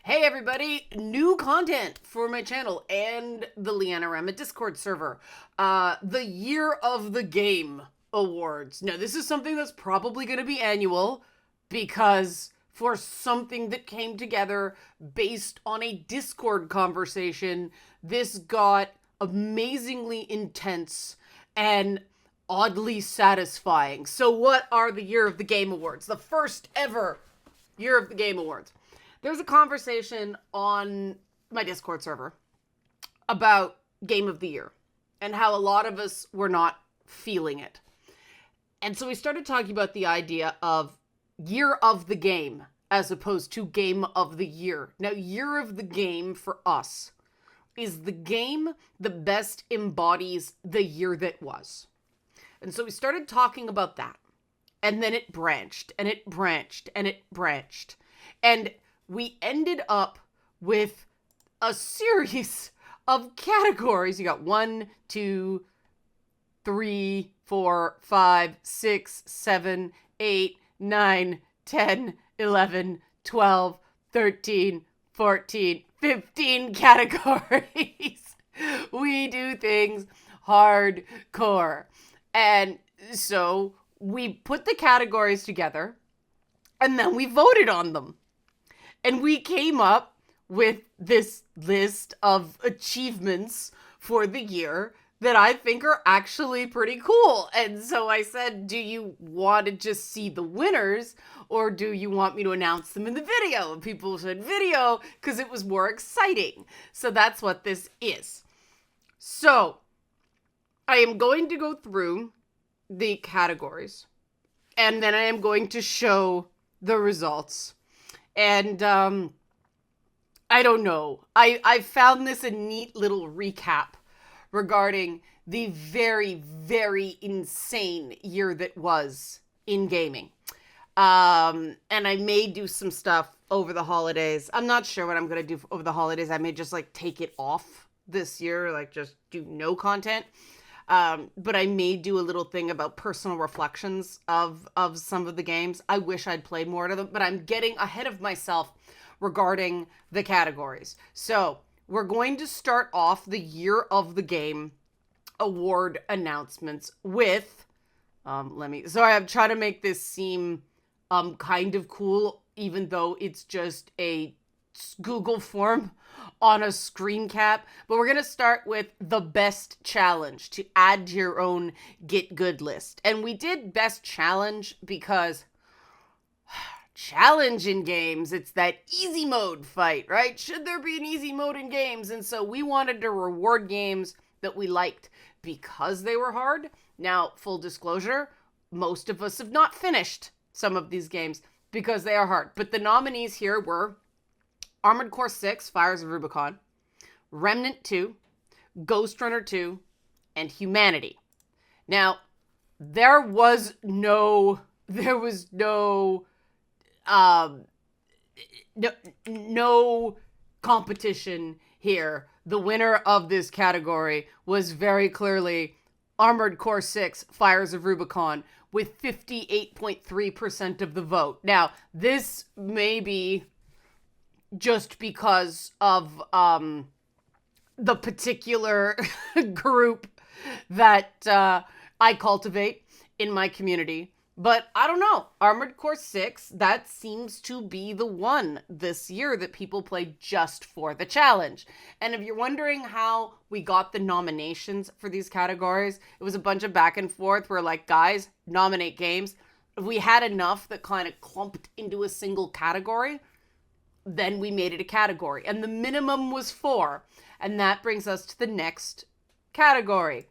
Hey everybody, new content for my channel and the Leanorama Discord server. The Year of the Game Awards. Now this is something that's probably going to be annual because for something that came together based on a Discord conversation, this got amazingly intense and oddly satisfying. So what are the Year of the Game Awards? The first ever Year of the Game Awards. There's a conversation on my Discord server about Game of the Year and how a lot of us were not feeling it. And so we started talking about the idea of Year of the Game as opposed to Game of the Year. Now, Year of the Game for us is the game that best embodies the year that was. And so we started talking about that. And then it branched and it branched and it branched. And we ended up with a series of categories. You got 1, 2, 3, 4, 5, 6, 7, 8, 9, 10, 11, 12, 13, 14, 15 categories. We do things hardcore. And so we put the categories together and then we voted on them. And we came up with this list of achievements for the year that I think are actually pretty cool. And so I said, do you want to just see the winners or do you want me to announce them in the video? And people said video because it was more exciting. So that's what this is. So I am going to go through the categories and then I am going to show the results. And I don't know. I found this a neat little recap regarding the very, very insane year that was in gaming. And I may do some stuff over the holidays. I'm not sure what I'm going to do over the holidays. I may just like take it off this year, like just do no content. But I may do a little thing about personal reflections of some of the games. I wish I'd played more of them, but I'm getting ahead of myself regarding the categories. So we're going to start off the Year of the Game award announcements with, so I'm trying to make this seem, kind of cool, even though it's just a Google form on a screen cap. But we're going to start with the best challenge to add to your own get good list. And we did best challenge because challenge in games, it's that easy mode fight, right? Should there be an easy mode in games? And so we wanted to reward games that we liked because they were hard. Now, full disclosure, most of us have not finished some of these games because they are hard. But the nominees here were Armored Core 6, Fires of Rubicon, Remnant 2, Ghost Runner 2, and Humanity. Now, there was no competition here. The winner of this category was very clearly Armored Core 6, Fires of Rubicon, with 58.3% of the vote. Now, this may be just because of the particular group that I cultivate in my community. But I don't know. Armored Core 6, that seems to be the one this year that people play just for the challenge. And if you're wondering how we got the nominations for these categories, it was a bunch of back and forth where like, guys, nominate games. If we had enough that kind of clumped into a single category, then we made it a category. And the minimum was 4. And that brings us to the next category.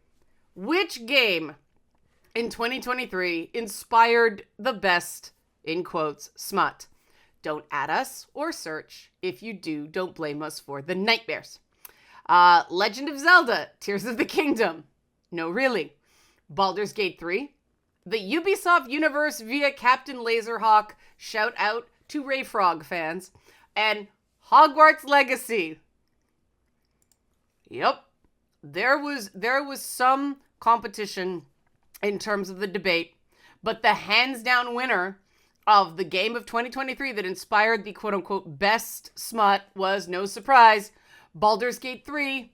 Which game in 2023 inspired the best, in quotes, smut? Don't add us or search. If you do, don't blame us for the nightmares. Legend of Zelda, Tears of the Kingdom. No, really. Baldur's Gate 3. The Ubisoft universe via Captain Laserhawk. Shout out to Ray Frog fans. And Hogwarts Legacy. Yep. There was some competition in terms of the debate, but the hands down winner of the game of 2023 that inspired the quote-unquote best smut was, no surprise, Baldur's Gate 3.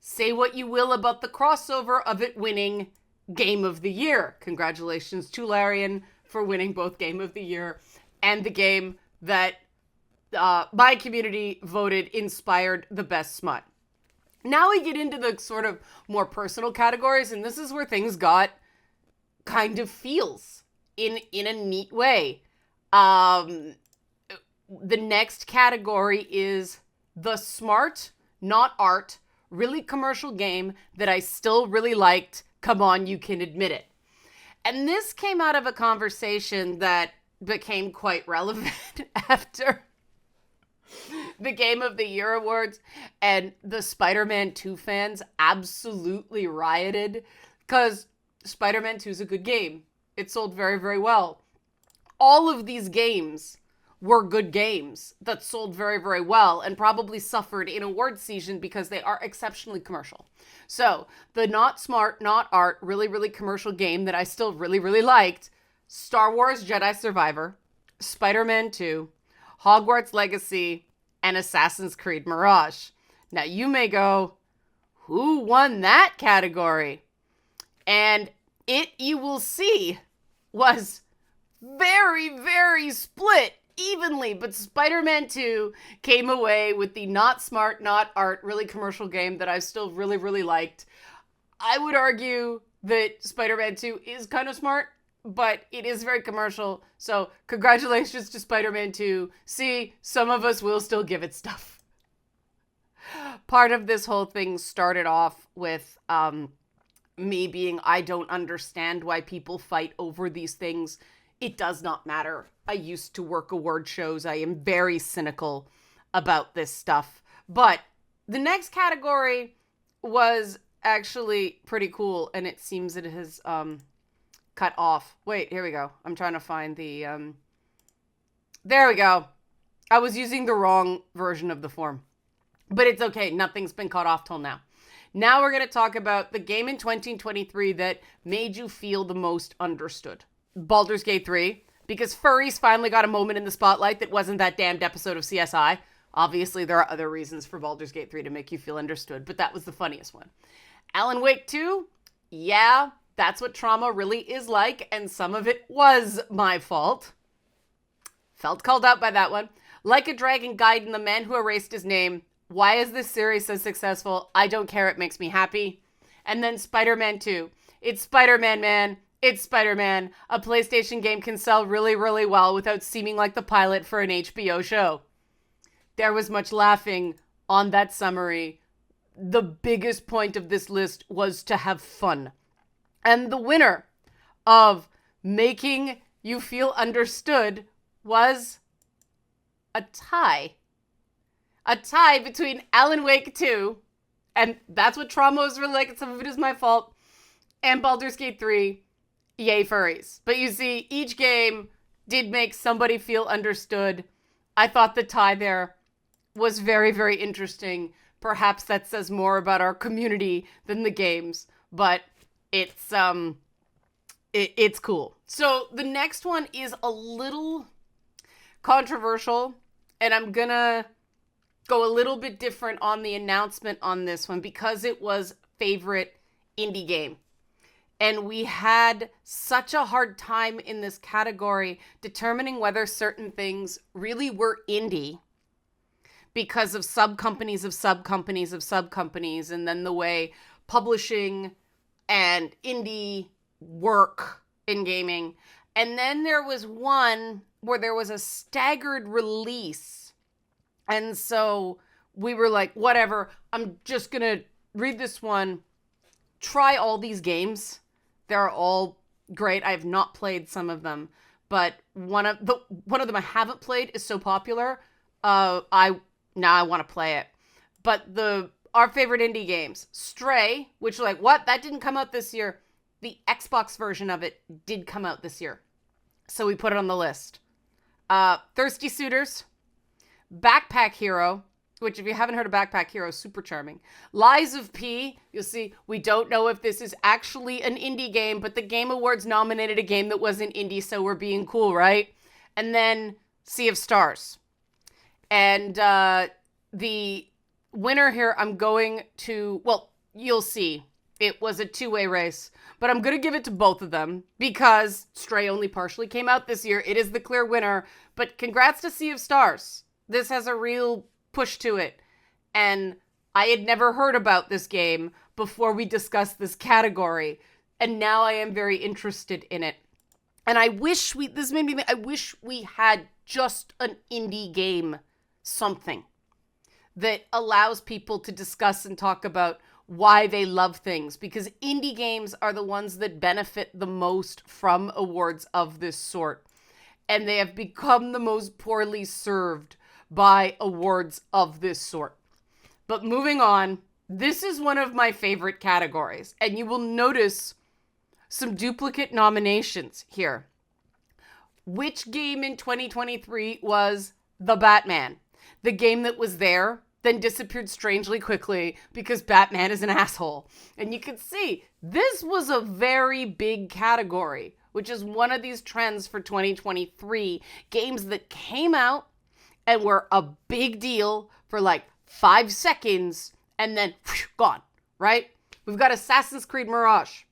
Say what you will about the crossover of it winning Game of the Year. Congratulations to Larian for winning both Game of the Year and the game that my community voted inspired the best smut. Now we get into the sort of more personal categories, and this is where things got kind of feels in a neat way. The next category is the smart, not art, really commercial game that I still really liked. Come on, you can admit it. And this came out of a conversation that became quite relevant after the Game of the Year awards, and the Spider-Man 2 fans absolutely rioted because Spider-Man 2 is a good game. It sold very, very well. All of these games were good games that sold very, very well and probably suffered in award season because they are exceptionally commercial. So the not smart, not art, really, really commercial game that I still really, really liked, Star Wars Jedi Survivor, Spider-Man 2, Hogwarts Legacy, and Assassin's Creed Mirage. Now you may go, who won that category? And it, you will see, was very, very split evenly, but Spider-Man 2 came away with the not smart, not art, really commercial game that I still really, really liked. I would argue that Spider-Man 2 is kind of smart, but it is very commercial. So congratulations to Spider-Man 2. See, some of us will still give it stuff. Part of this whole thing started off with me being, I don't understand why people fight over these things. It does not matter. I used to work award shows. I am very cynical about this stuff. But the next category was actually pretty cool, and it seems it has cut off. Wait, here we go. I'm trying to find the there we go. I was using the wrong version of the form. But it's okay. Nothing's been cut off till now. Now we're going to talk about the game in 2023 that made you feel the most understood. Baldur's Gate 3, because furries finally got a moment in the spotlight that wasn't that damned episode of CSI. Obviously, there are other reasons for Baldur's Gate 3 to make you feel understood, but that was the funniest one. Alan Wake 2, yeah, that's what trauma really is like, and some of it was my fault. Felt called out by that one. Like a Dragon Gaiden, the man who erased his name. Why is this series so successful? I don't care. It makes me happy. And then Spider-Man 2. It's Spider-Man, man. It's Spider-Man. A PlayStation game can sell really, really well without seeming like the pilot for an HBO show. There was much laughing on that summary. The biggest point of this list was to have fun. And the winner of making you feel understood was a tie. A tie between Alan Wake 2, and that's what trauma was really like, and some of it is my fault, and Baldur's Gate 3. Yay, furries. But you see, each game did make somebody feel understood. I thought the tie there was very, very interesting. Perhaps that says more about our community than the games, but it's cool. So the next one is a little controversial, and I'm gonna go a little bit different on the announcement on this one because it was favorite indie game. And we had such a hard time in this category determining whether certain things really were indie because of sub-companies of sub-companies of sub-companies, and then the way publishing and indie work in gaming. And then there was one where there was a staggered release. And so we were like, whatever, I'm just going to read this one, try all these games. They're all great. I have not played some of them, but one of them I haven't played is so popular. I want to play it. But our favorite indie games, Stray, which like, what? That didn't come out this year. The Xbox version of it did come out this year. So we put it on the list. Thirsty Suitors, Backpack Hero, which if you haven't heard of Backpack Hero, super charming. Lies of P, you'll see, we don't know if this is actually an indie game, but the Game Awards nominated a game that wasn't indie, so we're being cool, right? And then Sea of Stars. And the winner here, I'm going to, well, you'll see. It was a two-way race, but I'm going to give it to both of them because Stray only partially came out this year. It is the clear winner, but congrats to Sea of Stars. This has a real push to it, and I had never heard about this game before we discussed this category, and now I am very interested in it. And I wish this made me think, I wish we had just an indie game, something that allows people to discuss and talk about why they love things, because indie games are the ones that benefit the most from awards of this sort, and they have become the most poorly served by awards of this sort. But moving on, this is one of my favorite categories, and you will notice some duplicate nominations here. Which game in 2023 was The Batman? The game that was there, then disappeared strangely quickly because Batman is an asshole. And you can see this was a very big category, which is one of these trends for 2023. Games that came out and were a big deal for like 5 seconds and then whew, gone, right? We've got Assassin's Creed Mirage.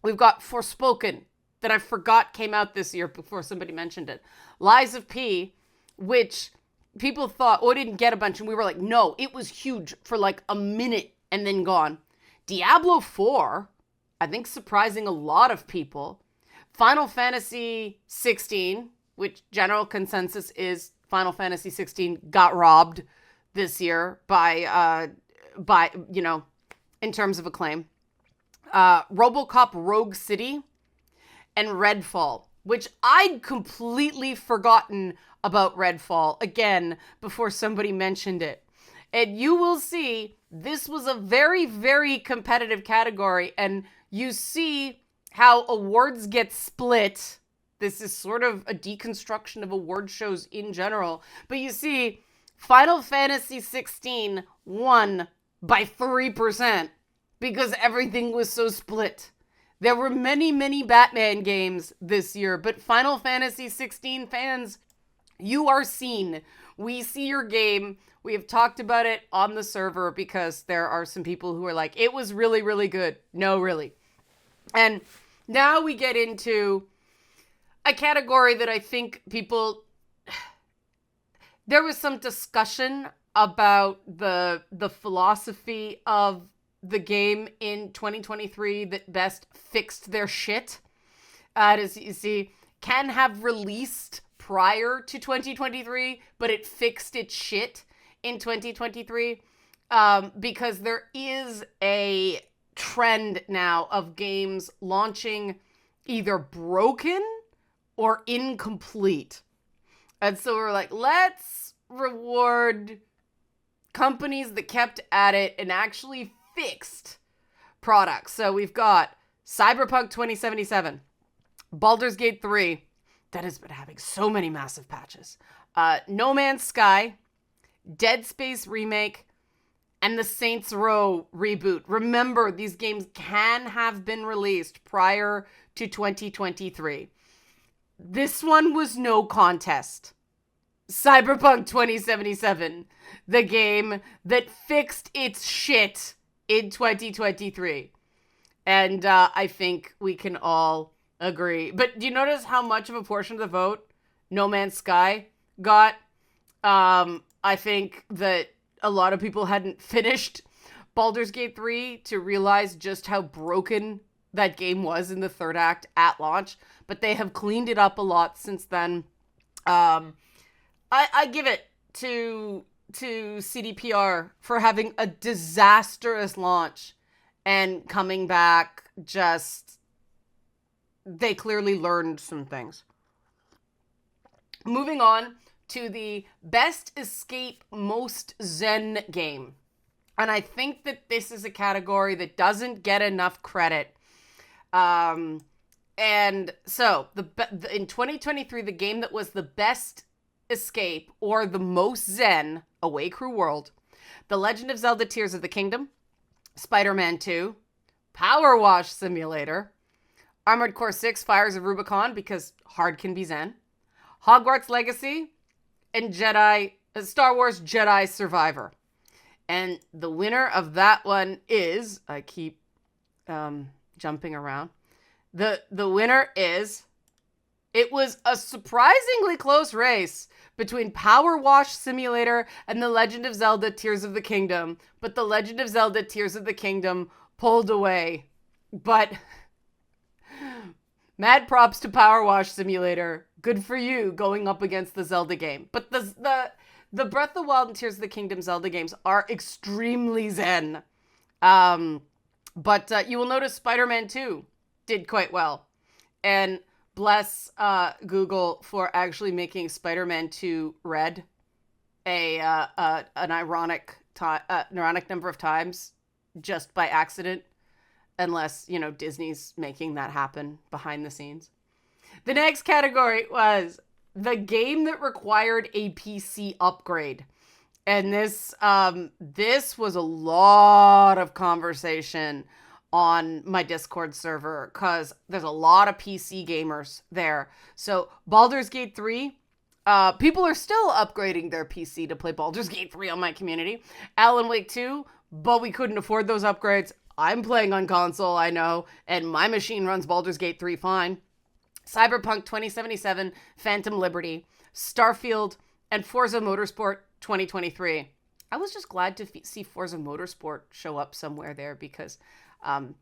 We've got Forspoken, that I forgot came out this year before somebody mentioned it. Lies of P, which people thought, oh, it didn't get a bunch. And we were like, no, it was huge for like a minute and then gone. Diablo 4, I think surprising a lot of people. Final Fantasy 16, which general consensus is Final Fantasy 16 got robbed this year by in terms of acclaim. RoboCop Rogue City and Redfall, which I'd completely forgotten about Redfall, again, before somebody mentioned it. And you will see this was a very, very competitive category, and you see how awards get split. This is sort of a deconstruction of award shows in general, but you see Final Fantasy 16 won by 3% because everything was so split. There were many, many Batman games this year, but Final Fantasy 16 fans, you are seen. We see your game. We have talked about it on the server because there are some people who are like, it was really, really good. No, really. And now we get into a category that I think people... There was some discussion about the philosophy of the game in 2023 that best fixed their shit. As you see, can have released prior to 2023, but it fixed its shit in 2023 because there is a trend now of games launching either broken or incomplete. And so we're like, let's reward companies that kept at it and actually fixed products. So we've got Cyberpunk 2077, Baldur's Gate 3, that has been having so many massive patches, No Man's Sky, Dead Space Remake, and the Saints Row reboot. Remember, these games can have been released prior to 2023. This one was no contest. Cyberpunk 2077, the game that fixed its shit in 2023. And I think we can all agree. But do you notice how much of a portion of the vote No Man's Sky got? I think that a lot of people hadn't finished Baldur's Gate 3 to realize just how broken that game was in the third act at launch. But they have cleaned it up a lot since then. I give it to CDPR for having a disastrous launch and coming back. Just, they clearly learned some things. Moving on to the best escape, most zen game. And I think that this is a category that doesn't get enough credit. And so in 2023, the game that was the best Escape, or the most zen Away Crew World, The Legend of Zelda Tears of the Kingdom, Spider-Man 2, Power Wash Simulator, Armored Core 6 Fires of Rubicon, because hard can be zen, Hogwarts Legacy, and Star Wars Jedi Survivor. And the winner of that one is, I keep jumping around, the winner is, it was a surprisingly close race between Power Wash Simulator and The Legend of Zelda Tears of the Kingdom, but The Legend of Zelda Tears of the Kingdom pulled away. But mad props to Power Wash Simulator. Good for you going up against the Zelda game. But the Breath of the Wild and Tears of the Kingdom Zelda games are extremely zen. But you will notice Spider-Man 2 did quite well. And bless Google for actually making Spider-Man 2 red an ironic number of times just by accident, unless, Disney's making that happen behind the scenes. The next category was the game that required a PC upgrade. And this was a lot of conversation on my Discord server, because there's a lot of PC gamers there. So Baldur's Gate 3, people are still upgrading their PC to play Baldur's Gate 3 on my community. Alan Wake 2, but we couldn't afford those upgrades. I'm playing on console, I know, and my machine runs Baldur's Gate 3 fine. Cyberpunk 2077, Phantom Liberty, Starfield, and Forza Motorsport 2023. I was just glad to see Forza Motorsport show up somewhere there, because I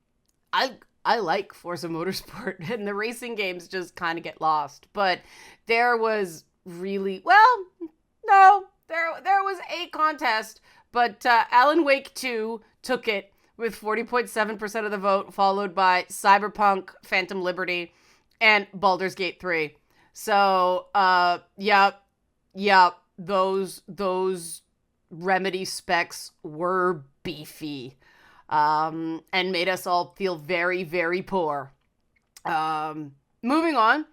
like Forza Motorsport, and the racing games just kind of get lost. But there was really, there was a contest, but Alan Wake 2 took it with 40.7% of the vote, followed by Cyberpunk, Phantom Liberty, and Baldur's Gate 3. So, those Remedy specs were beefy. And made us all feel very, very poor. Moving on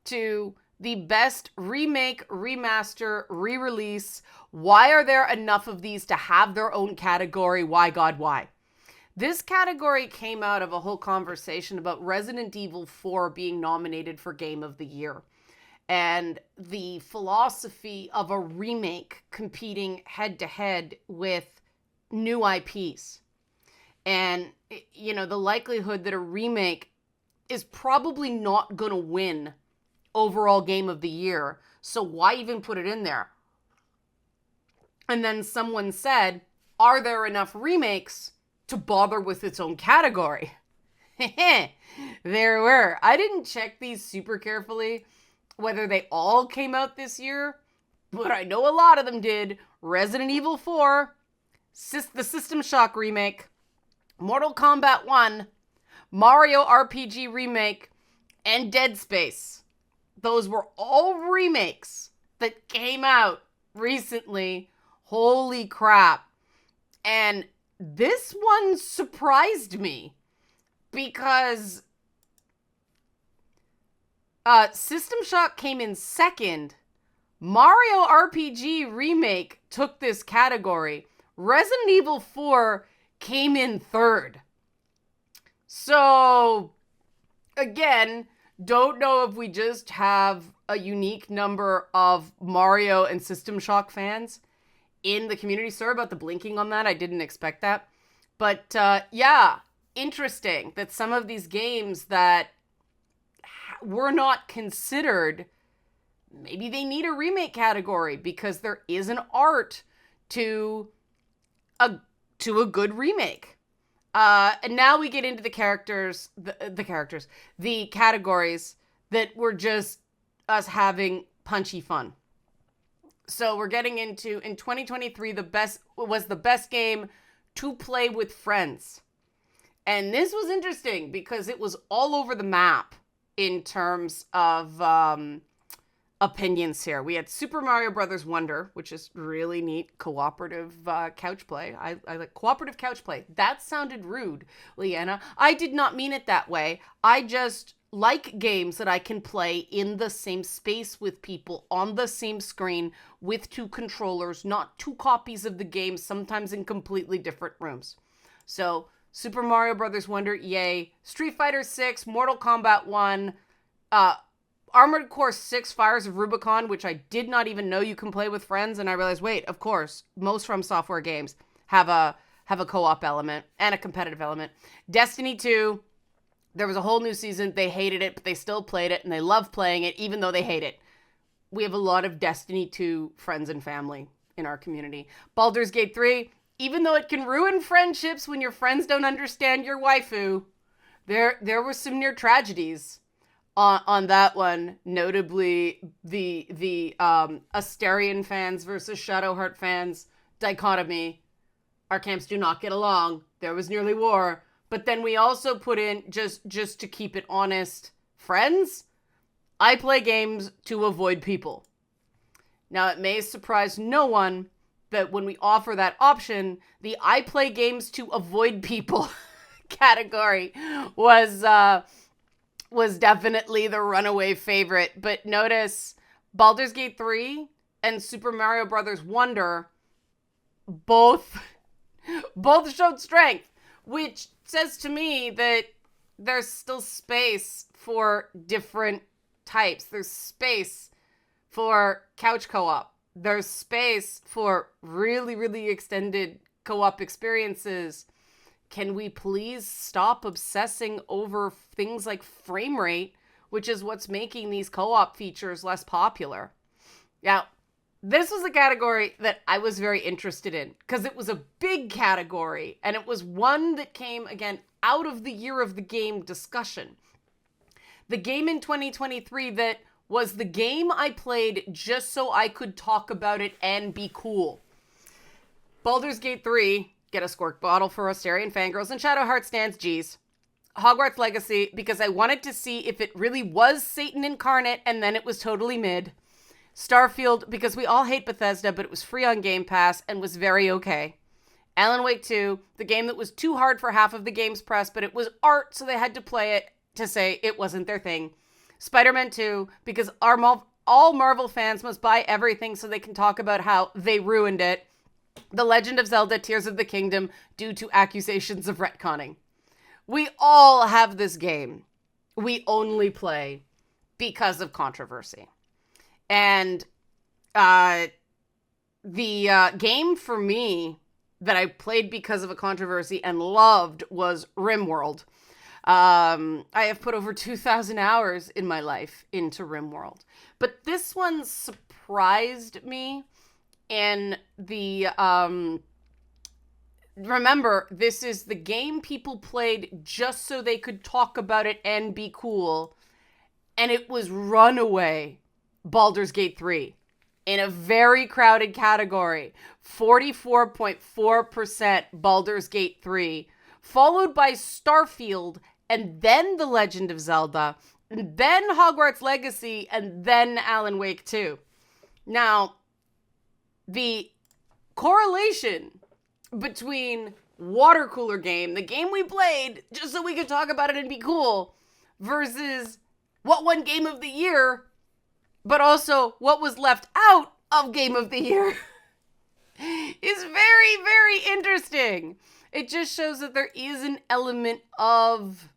to the best remake, remaster, re-release. Why are there enough of these to have their own category? Why, God, why? This category came out of a whole conversation about Resident Evil 4 being nominated for Game of the Year, and the philosophy of a remake competing head-to-head with new IPs. And, the likelihood that a remake is probably not going to win overall Game of the Year. So why even put it in there? And then someone said, are there enough remakes to bother with its own category? There were. I didn't check these super carefully, whether they all came out this year, but I know a lot of them did. Resident Evil 4, the System Shock remake, Mortal Kombat 1, Mario RPG Remake, and Dead Space. Those were all remakes that came out recently. Holy crap. And this one surprised me, because System Shock came in second. Mario RPG Remake took this category. Resident Evil 4 came in third. So, again, don't know if we just have a unique number of Mario and System Shock fans in the community. Sorry about the blinking on that. I didn't expect that. But, interesting that some of these games that were not considered, maybe they need a remake category, because there is an art to a good remake. And now we get into the categories that were just us having punchy fun. So we're getting into, in 2023, the best game to play with friends. And this was interesting because it was all over the map in terms of opinions here. We had Super Mario Brothers Wonder, which is really neat cooperative couch play. I like cooperative couch play. That sounded rude, Leanna. I did not mean it that way. I just like games that I can play in the same space with people on the same screen with two controllers, not two copies of the game, sometimes in completely different rooms. So Super Mario Brothers Wonder, yay. Street Fighter 6, Mortal Kombat 1, Armored Core 6 Fires of Rubicon, which I did not even know you can play with friends, and I realized, wait, of course, most From Software games have a co-op element and a competitive element. Destiny 2, there was a whole new season. They hated it, but they still played it, and they love playing it, even though they hate it. We have a lot of Destiny 2 friends and family in our community. Baldur's Gate 3, even though it can ruin friendships when your friends don't understand your waifu, there were some near tragedies on that one. Notably, the Asterion fans versus Shadowheart fans dichotomy. Our camps do not get along. There was nearly war. But then we also put in, just to keep it honest, friends, I play games to avoid people. Now, it may surprise no one that when we offer that option, the I play games to avoid people category was definitely the runaway favorite. But notice Baldur's Gate 3 and Super Mario Brothers Wonder both showed strength, which says to me that there's still space for different types. There's space for couch co-op. There's space for really, really extended co-op experiences. Can we please stop obsessing over things like frame rate, which is what's making these co-op features less popular? Now, this was a category that I was very interested in because it was a big category and it was one that came, again, out of the year of the game discussion. The game in 2023 that was the game I played just so I could talk about it and be cool. Baldur's Gate 3, get a squirt bottle for Asterion fangirls, and Shadowheart stands, geez. Hogwarts Legacy, because I wanted to see if it really was Satan incarnate and then it was totally mid. Starfield, because we all hate Bethesda, but it was free on Game Pass and was very okay. Alan Wake 2, the game that was too hard for half of the game's press, but it was art, so they had to play it to say it wasn't their thing. Spider-Man 2, because all Marvel fans must buy everything so they can talk about how they ruined it. The Legend of Zelda Tears of the Kingdom, due to accusations of retconning. We all have this game. We only play because of controversy. And the game for me that I played because of a controversy and loved was RimWorld. I have put over 2,000 hours in my life into RimWorld. But this one surprised me in the... remember, this is the game people played just so they could talk about it and be cool. And it was runaway Baldur's Gate 3 in a very crowded category. 44.4% Baldur's Gate 3, followed by Starfield, and then The Legend of Zelda, and then Hogwarts Legacy, and then Alan Wake 2. Now, the correlation between Water Cooler Game, the game we played just so we could talk about it and be cool, versus what won Game of the Year, but also what was left out of Game of the Year, is very, very interesting. It just shows that there is an element of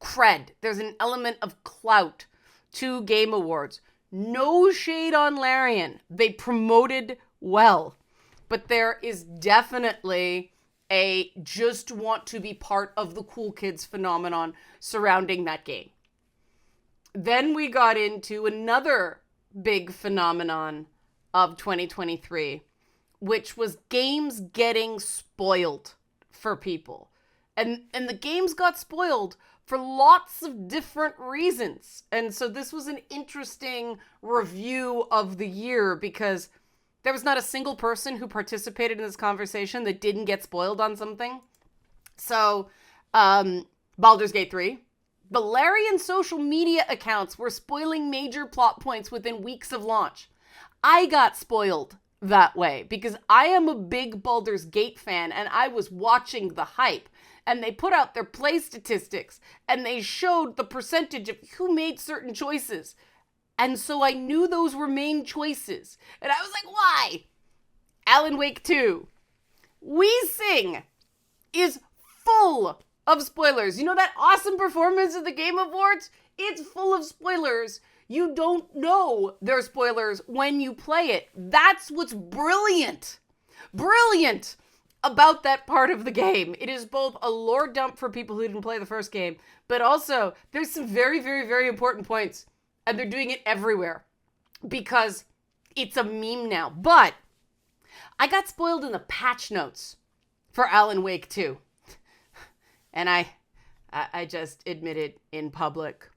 cred. There's an element of clout to Game Awards. No shade on Larian. They promoted well. But there is definitely a just want to be part of the cool kids phenomenon surrounding that game. Then we got into another big phenomenon of 2023, which was games getting spoiled for people. And the games got spoiled for lots of different reasons. And so this was an interesting review of the year because there was not a single person who participated in this conversation that didn't get spoiled on something. So, Baldur's Gate 3. Valerian social media accounts were spoiling major plot points within weeks of launch. I got spoiled that way because I am a big Baldur's Gate fan and I was watching the hype. and they put out their play statistics, and they showed the percentage of who made certain choices. And so I knew those were main choices. And I was like, why? Alan Wake 2. We Sing is full of spoilers. You know that awesome performance at the Game Awards? It's full of spoilers. You don't know they're spoilers when you play it. That's what's brilliant about that part of the game. It is both a lore dump for people who didn't play the first game, but also there's some very, very, very important points, and they're doing it everywhere because it's a meme now. But I got spoiled in the patch notes for Alan Wake 2. And I just admitted in public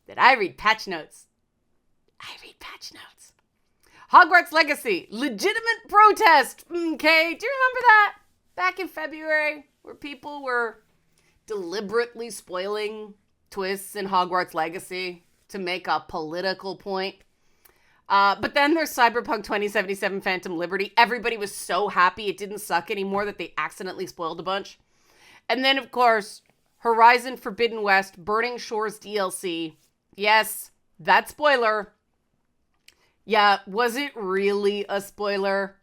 that I read patch notes. Hogwarts Legacy, legitimate protest. Okay, do you remember that? Back in February, where people were deliberately spoiling twists in Hogwarts Legacy to make a political point. But then there's Cyberpunk 2077 Phantom Liberty. Everybody was so happy it didn't suck anymore that they accidentally spoiled a bunch. And then, of course, Horizon Forbidden West, Burning Shores DLC. Yes, that spoiler. Yeah, was it really a spoiler?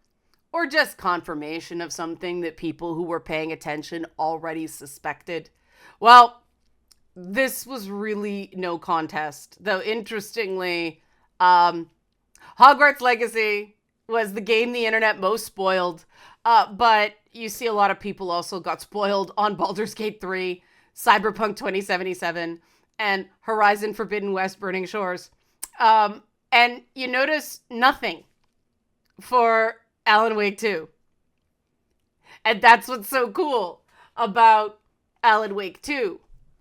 Or just confirmation of something that people who were paying attention already suspected? Well, this was really no contest. Though, interestingly, Hogwarts Legacy was the game the internet most spoiled. But you see a lot of people also got spoiled on Baldur's Gate 3, Cyberpunk 2077, and Horizon Forbidden West Burning Shores. And you notice nothing for Alan Wake 2. And that's what's so cool about Alan Wake 2.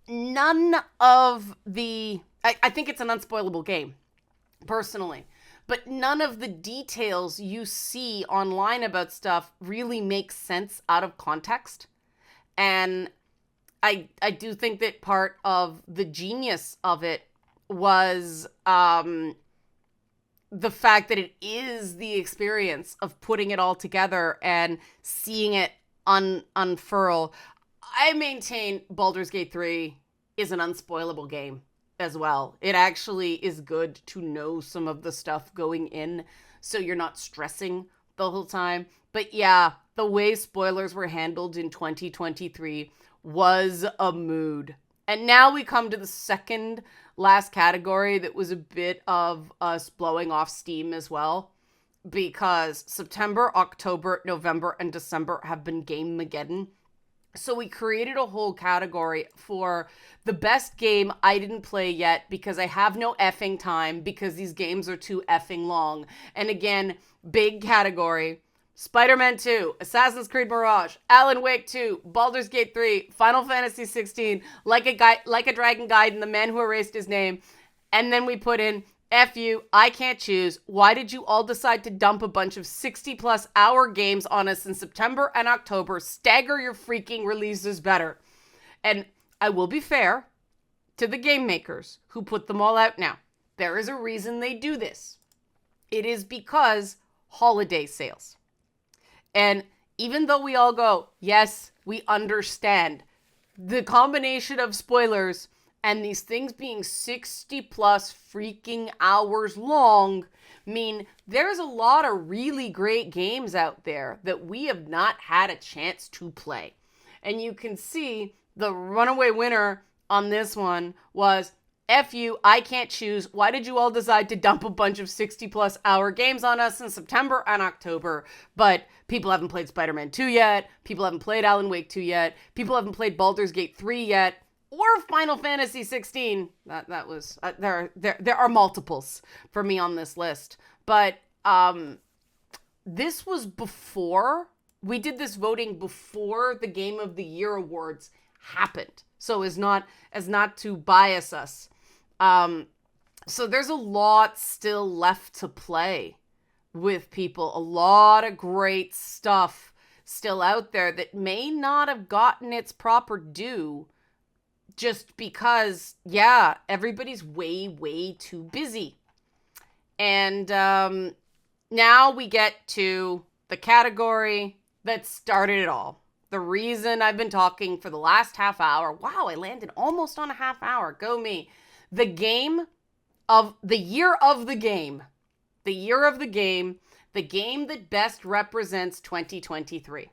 None of the... I think it's an unspoilable game, personally. But none of the details you see online about stuff really makes sense out of context. And I do think that part of the genius of it was the fact that it is the experience of putting it all together and seeing it unfurl. I maintain Baldur's Gate 3 is an unspoilable game as well. It actually is good to know some of the stuff going in so you're not stressing the whole time. But yeah, the way spoilers were handled in 2023 was a mood. And now we come to the second last category that was a bit of us blowing off steam as well, because September, October, November, and December have been Game-mageddon. So we created a whole category for the best game I didn't play yet because I have no effing time because these games are too effing long. And again, big category: Spider-Man 2, Assassin's Creed Mirage, Alan Wake 2, Baldur's Gate 3, Final Fantasy 16, Like a Dragon Gaiden, The Man Who Erased His Name. And then we put in F you, I can't choose. Why did you all decide to dump a bunch of 60+ hour games on us in September and October? Stagger your freaking releases better. And I will be fair to the game makers who put them all out now. There is a reason they do this. It is because holiday sales. And even though we all go, yes, we understand, the combination of spoilers and these things being 60+ freaking hours long mean there's a lot of really great games out there that we have not had a chance to play. And you can see the runaway winner on this one was F you, I can't choose. Why did you all decide to dump a bunch of 60+ hour games on us in September and October? But people haven't played Spider-Man 2 yet. People haven't played Alan Wake 2 yet. People haven't played Baldur's Gate 3 yet. Or Final Fantasy 16. That was there are multiples for me on this list. But this was before we did this voting before the Game of the Year awards happened. So as not to bias us. So there's a lot still left to play with people. A lot of great stuff still out there that may not have gotten its proper due just because, yeah, everybody's way too busy. And now we get to the category that started it all. the reason I've been talking for the last half hour. Wow, I landed almost on a half hour. Go me. The game of the year of the game. The year of the game. The game that best represents 2023.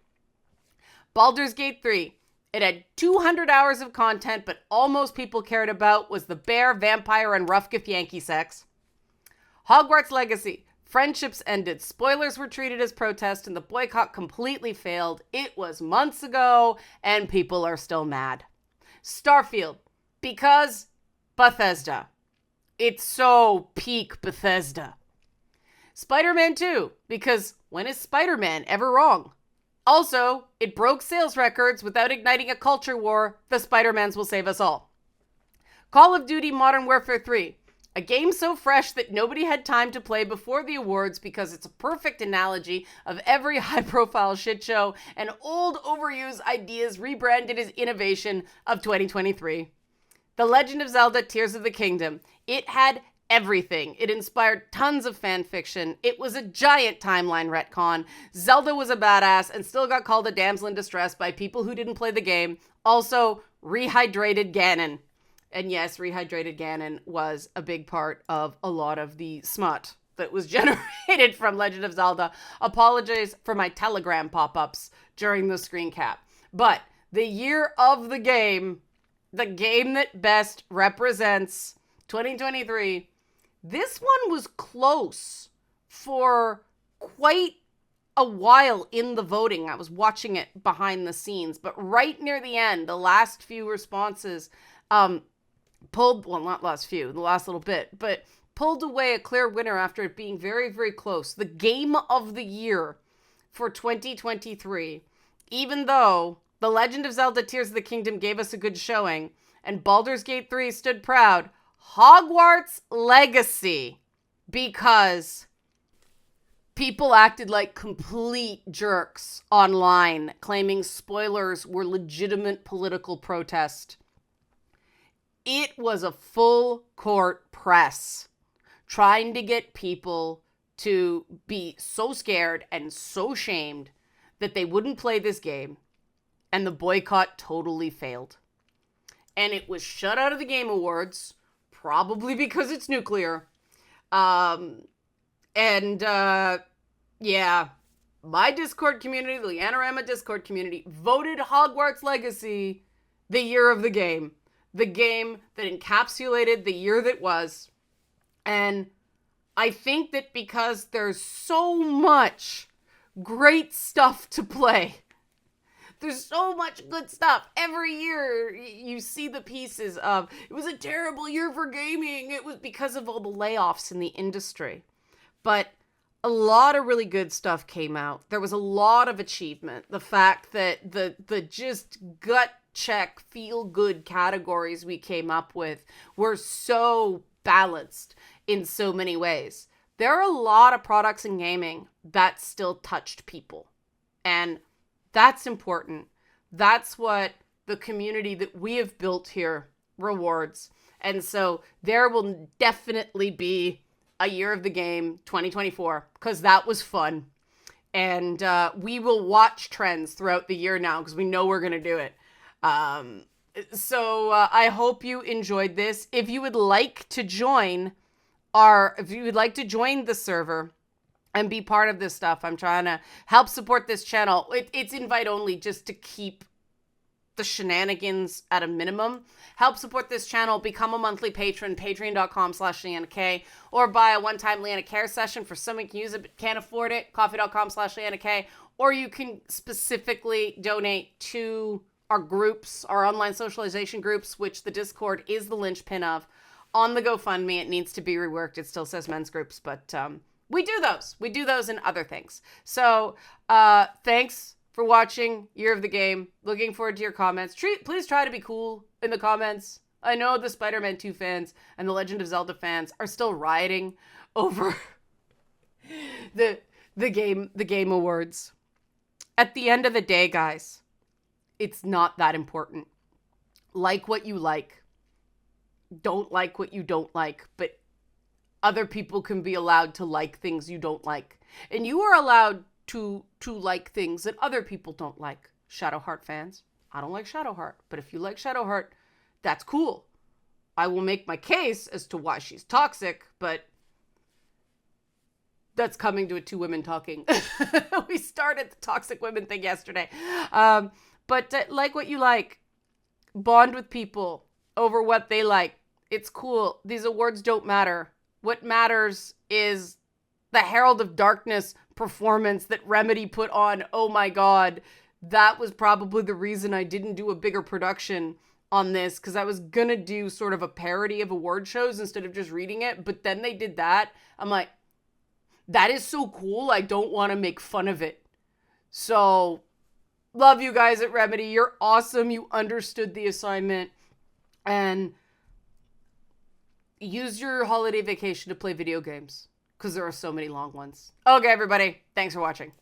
Baldur's Gate 3. It had 200 hours of content, but all most people cared about was the bear, vampire, and rough Yankee sex. Hogwarts Legacy. Friendships ended. Spoilers were treated as protest, and the boycott completely failed. It was months ago, and people are still mad. Starfield. Because Bethesda. It's so peak Bethesda. Spider-Man 2. Because when is Spider-Man ever wrong? Also, it broke sales records without igniting a culture war. The Spider-Mans will save us all. Call of Duty Modern Warfare 3. A game so fresh that nobody had time to play before the awards because it's a perfect analogy of every high-profile shitshow and old overused ideas rebranded as innovation of 2023. The Legend of Zelda Tears of the Kingdom. It had everything. It inspired tons of fan fiction. It was a giant timeline retcon. Zelda was a badass and still got called a damsel in distress by people who didn't play the game. Also, rehydrated Ganon. And yes, rehydrated Ganon was a big part of a lot of the smut that was generated from Legend of Zelda. Apologies for my Telegram pop-ups during the screen cap. But the year of the game that best represents 2023, this one was close for quite a while in the voting. I was watching it behind the scenes, but right near the end, the last few responses, pulled, well, not last few, the last little bit, but pulled away a clear winner after it being very, very close. The game of the year for 2023, even though The Legend of Zelda Tears of the Kingdom gave us a good showing and Baldur's Gate 3 stood proud, Hogwarts Legacy, because people acted like complete jerks online, claiming spoilers were legitimate political protest. It was a full court press trying to get people to be so scared and so shamed that they wouldn't play this game, and the boycott totally failed. And it was shut out of the Game Awards, probably because it's nuclear. Yeah, my Discord community, the Leanorama Discord community, voted Hogwarts Legacy the year of the game. The game that encapsulated the year that was. And I think that because there's so much great stuff to play, there's so much good stuff. Every year you see the pieces of, it was a terrible year for gaming. It was because of all the layoffs in the industry. But a lot of really good stuff came out. There was a lot of achievement. The fact that the just gut check, feel good categories we came up with were so balanced in so many ways. There are a lot of products in gaming that still touched people. And that's important. That's what the community that we have built here rewards. And so there will definitely be a year of the game 2024 because that was fun. And we will watch trends throughout the year now because we know we're going to do it. So I hope you enjoyed this. If you would like to join the server and be part of this stuff, I'm trying to help support this channel. It's invite only just to keep the shenanigans at a minimum. Help support this channel, become a monthly patron, patreon.com/LeannaK, or buy a one-time Leanna Care session for someone who can use it but can't afford it, coffee.com/LeannaK, or you can specifically donate to our groups, our online socialization groups, which the Discord is the linchpin of. On the GoFundMe, it needs to be reworked. It still says men's groups, but we do those. We do those and other things. So thanks for watching Year of the Game. Looking forward to your comments. Please try to be cool in the comments. I know the Spider-Man 2 fans and the Legend of Zelda fans are still rioting over the game awards. At the end of the day, guys, it's not that important. Like what you like. Don't like what you don't like. But other people can be allowed to like things you don't like. And you are allowed to like things that other people don't like. Shadowheart fans. I don't like Shadowheart, but if you like Shadowheart, that's cool. I will make my case as to why she's toxic, but that's coming to a two women talking. We started the toxic women thing yesterday. But like what you like. Bond with people over what they like. It's cool. These awards don't matter. What matters is the Herald of Darkness performance that Remedy put on. Oh my god. That was probably the reason I didn't do a bigger production on this, because I was gonna do sort of a parody of award shows instead of just reading it, but then they did that. I'm like, that is so cool, I don't want to make fun of it. So, love you guys at Remedy. You're awesome. You understood the assignment. And use your holiday vacation to play video games, because there are so many long ones. Okay, everybody. Thanks for watching.